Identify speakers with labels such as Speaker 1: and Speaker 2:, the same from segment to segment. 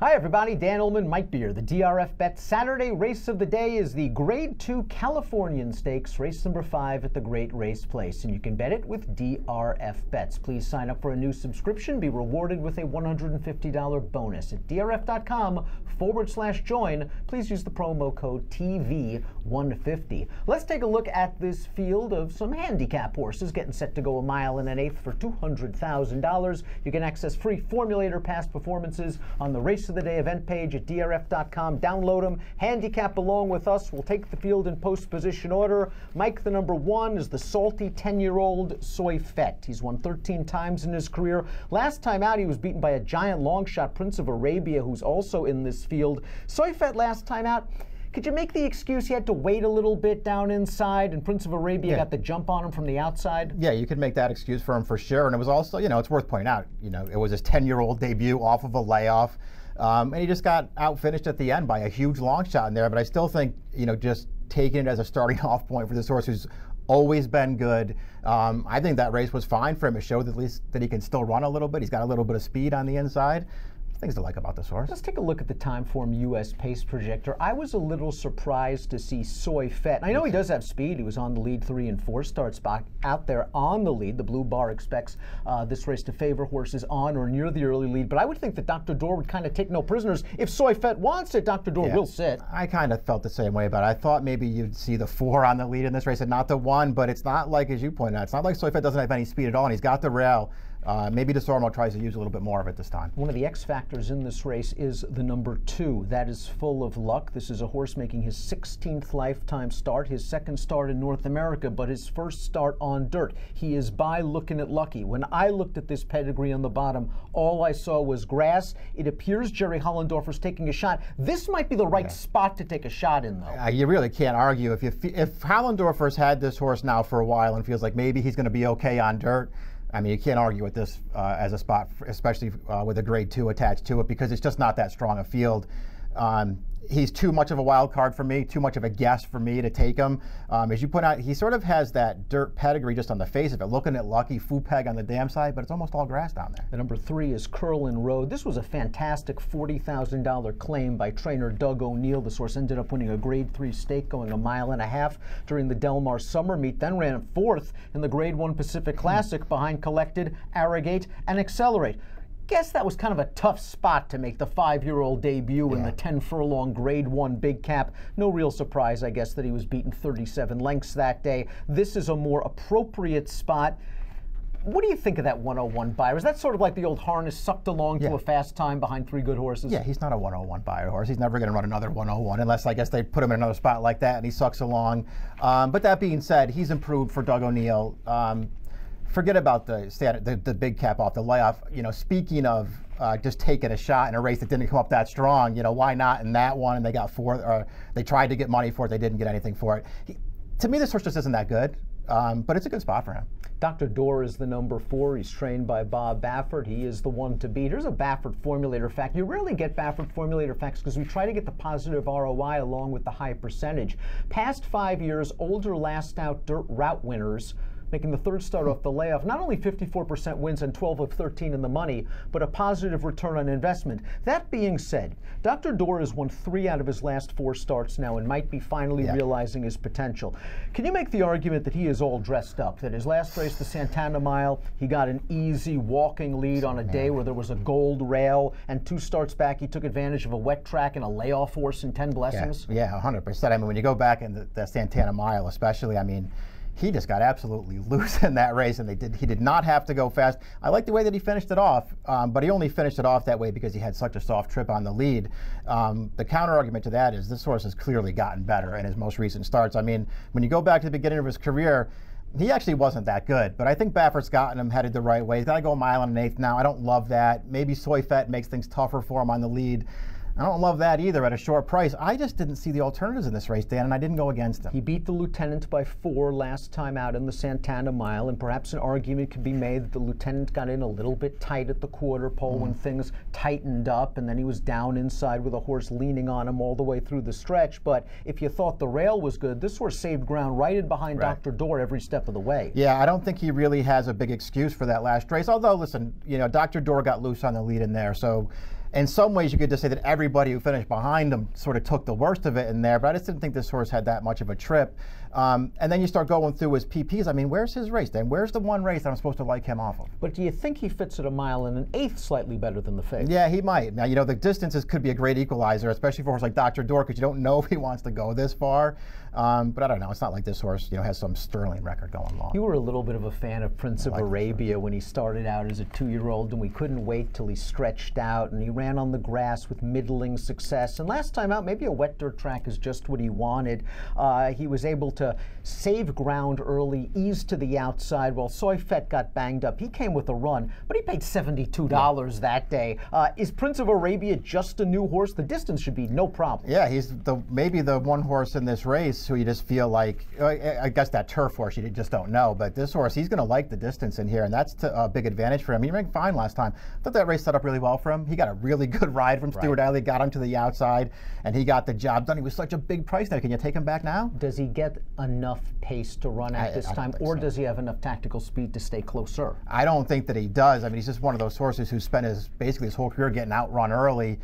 Speaker 1: Hi everybody, Dan Ullman, Mike Beer. The DRF Bet Saturday race of the day is the Grade 2 Californian Stakes, race number 5 at the Great Race Place, and you can bet it with DRF Bets. Please sign up for a new subscription, be rewarded with a $150 bonus at drf.com/join. Please use the promo code TV150. Let's take a look at this field of some handicap horses getting set to go a mile and an eighth for $200,000. You can access free Formulator past performances on the race of the day event page at drf.com. Download them, handicap along with us. We'll take the field in post position order. Mike, the number 1 is the salty 10-year-old Soy Fett. He's won 13 times in his career. Last time out, he was beaten by a giant long shot, Prince of Arabia, who's also in this field. Soy Fett last time out, could you make the excuse he had to wait a little bit down inside and Prince of Arabia got the jump on him from the outside?
Speaker 2: Yeah, you could make that excuse for him for sure. And it was also, it's worth pointing out, it was his 10-year-old debut off of a layoff. And he just got outfinished at the end by a huge long shot in there. But I still think, just taking it as a starting off point for this horse who's always been good. I think that race was fine for him. It showed at least that he can still run a little bit. He's got a little bit of speed on the inside. Things to like about this horse.
Speaker 1: Let's take a look at the Timeform US Pace Projector. I was a little surprised to see Soy Fett. I know he does have speed. He was on the lead 3 and 4 starts back out there on the lead. The blue bar expects this race to favor horses on or near the early lead. But I would think that Dr. Dorr would kind of take no prisoners. If Soy Fett wants it, Dr. Dorr will sit.
Speaker 2: I kind of felt the same way, but I thought maybe you'd see the 4 on the lead in this race and not the 1. But it's not like, as you pointed out, it's not like Soy Fett doesn't have any speed at all, and he's got the rail. Maybe DeSormo tries to use a little bit more of it this time.
Speaker 1: One of the X factors in this race is the number 2. That is Full of Luck. This is a horse making his 16th lifetime start, his second start in North America, but his first start on dirt. He is by looking at Lucky. When I looked at this pedigree on the bottom, all I saw was grass. It appears Jerry Hollendorfer's taking a shot. This might be the right spot to take a shot in, though.
Speaker 2: You really can't argue. If Hollendorfer's had this horse now for a while and feels like maybe he's going to be okay on dirt, I mean, you can't argue with this as a spot, especially with a grade 2 attached to it, because it's just not that strong a field. He's too much of a wild card for me, too much of a guess for me to take him. As you point out, he sort of has that dirt pedigree just on the face of it. Looking at Lucky, Fupeg on the dam side, but it's almost all grass down there.
Speaker 1: The number 3 is Curlin Road. This was a fantastic $40,000 claim by trainer Doug O'Neill. This horse ended up winning a grade 3 stake, going a mile and a half during the Del Mar Summer Meet, then ran 4th in the grade 1 Pacific Classic behind Collected, Arrogate, and Accelerate. Guess that was kind of a tough spot to make the 5-year-old debut in the 10-furlong grade 1 big cap. No real surprise, I guess, that he was beaten 37 lengths that day. This is a more appropriate spot. What do you think of that 101 buyer? Is that sort of like the old harness sucked along to a fast time behind 3 good horses?
Speaker 2: Yeah, he's not a 101 buyer horse. He's never going to run another 101 unless, I guess, they put him in another spot like that and he sucks along. But that being said, he's improved for Doug O'Neill. Forget about the big cap off the layoff. Speaking of just taking a shot in a race that didn't come up that strong, why not in that one? And they got 4. They tried to get money for it. They didn't get anything for it. To me, this horse just isn't that good, but it's a good spot for him.
Speaker 1: Dr. Dorr is the number 4. He's trained by Bob Baffert. He is the one to beat. Here's a Baffert formulator fact. You rarely get Baffert formulator facts because we try to get the positive ROI along with the high percentage. Past 5 years, older last out dirt route winners, making the 3rd start off the layoff, not only 54% wins and 12 of 13 in the money, but a positive return on investment. That being said, Dr. Dorr has won 3 out of his last 4 starts now and might be finally realizing his potential. Can you make the argument that he is all dressed up, that his last race, the Santana Mile, he got an easy walking lead on a day where there was a gold rail, and 2 starts back he took advantage of a wet track and a layoff horse in 10 Blessings?
Speaker 2: Yeah, 100%. I mean, when you go back in the Santana Mile especially, I mean, he just got absolutely loose in that race, and he did not have to go fast. I like the way that he finished it off, but he only finished it off that way because he had such a soft trip on the lead. The counter argument to that is this horse has clearly gotten better in his most recent starts. I mean, when you go back to the beginning of his career, he actually wasn't that good, but I think Baffert's gotten him headed the right way. He's got to go a mile and an eighth now. I don't love that. Maybe Soy Fett makes things tougher for him on the lead. I don't love that either at a short price. I just didn't see the alternatives in this race, Dan, and I didn't go against him.
Speaker 1: He beat the Lieutenant by 4 last time out in the Santana Mile, and perhaps an argument could be made that the Lieutenant got in a little bit tight at the quarter pole when things tightened up, and then he was down inside with a horse leaning on him all the way through the stretch. But if you thought the rail was good, this horse saved ground right in behind Dr. Dorr every step of the way.
Speaker 2: Yeah, I don't think he really has a big excuse for that last race. Although, listen, you know, Dr. Dorr got loose on the lead in there, so in some ways, you could just say that everybody who finished behind him sort of took the worst of it in there, but I just didn't think this horse had that much of a trip. And then you start going through his PPs. I mean, where's his race then? Where's the one race that I'm supposed to like him off of?
Speaker 1: But do you think he fits at a mile and an eighth slightly better than the fave?
Speaker 2: Yeah, he might. Now, you know, the distances could be a great equalizer, especially for a horse like Dr. Door, because you don't know if he wants to go this far. But I don't know. It's not like this horse, you know, has some sterling record going long.
Speaker 1: You were a little bit of a fan of Prince of Arabia when he started out as a 2-year-old, and we couldn't wait till he stretched out, and he ran on the grass with middling success. And last time out, maybe a wet dirt track is just what he wanted. He was able to save ground early, ease to the outside, while Soy Fett got banged up. He came with a run, but he paid $72 that day. Is Prince of Arabia just a new horse? The distance should be no problem.
Speaker 2: Yeah, he's maybe the one horse in this race who you just feel like, I guess that turf horse you just don't know, but this horse, he's going to like the distance in here, and that's a big advantage for him. He ran fine last time. I thought that race set up really well for him. He got a really good ride from Stuart Alley, got him to the outside, and he got the job done. He was such a big price there. Can you take him back now?
Speaker 1: Does he get enough pace to run at this time, or does he have enough tactical speed to stay closer?
Speaker 2: I don't think that he does. I mean, he's just one of those horses who spent basically his whole career getting outrun early.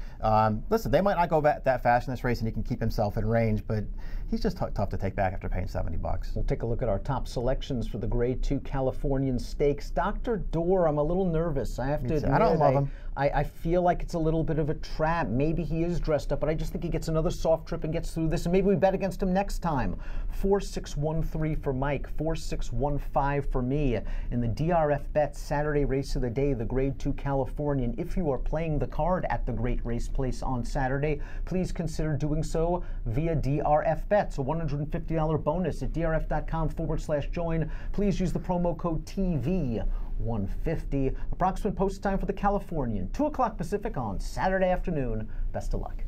Speaker 2: Listen, they might not go that fast in this race, and he can keep himself in range, but he's just tough to take back after paying $70.
Speaker 1: We'll take a look at our top selections for the Grade 2 Californian Stakes. Dr. Door, I'm a little nervous. I have to admit,
Speaker 2: I don't love him.
Speaker 1: I feel like it's a little bit of a trap. Maybe he is dressed up, but I just think he gets another soft trip and gets through this, and maybe we bet against him next time. 4613 for Mike, 4615 for me. In the DRF Bet Saturday race of the day, the Grade 2 Californian. If you are playing the card at the Great Race Place on Saturday, please consider doing so via DRF Bets, a $150 bonus at drf.com/join. Please use the promo code TV150. Approximate post time for the Californian, 2 o'clock Pacific on Saturday afternoon. Best of luck.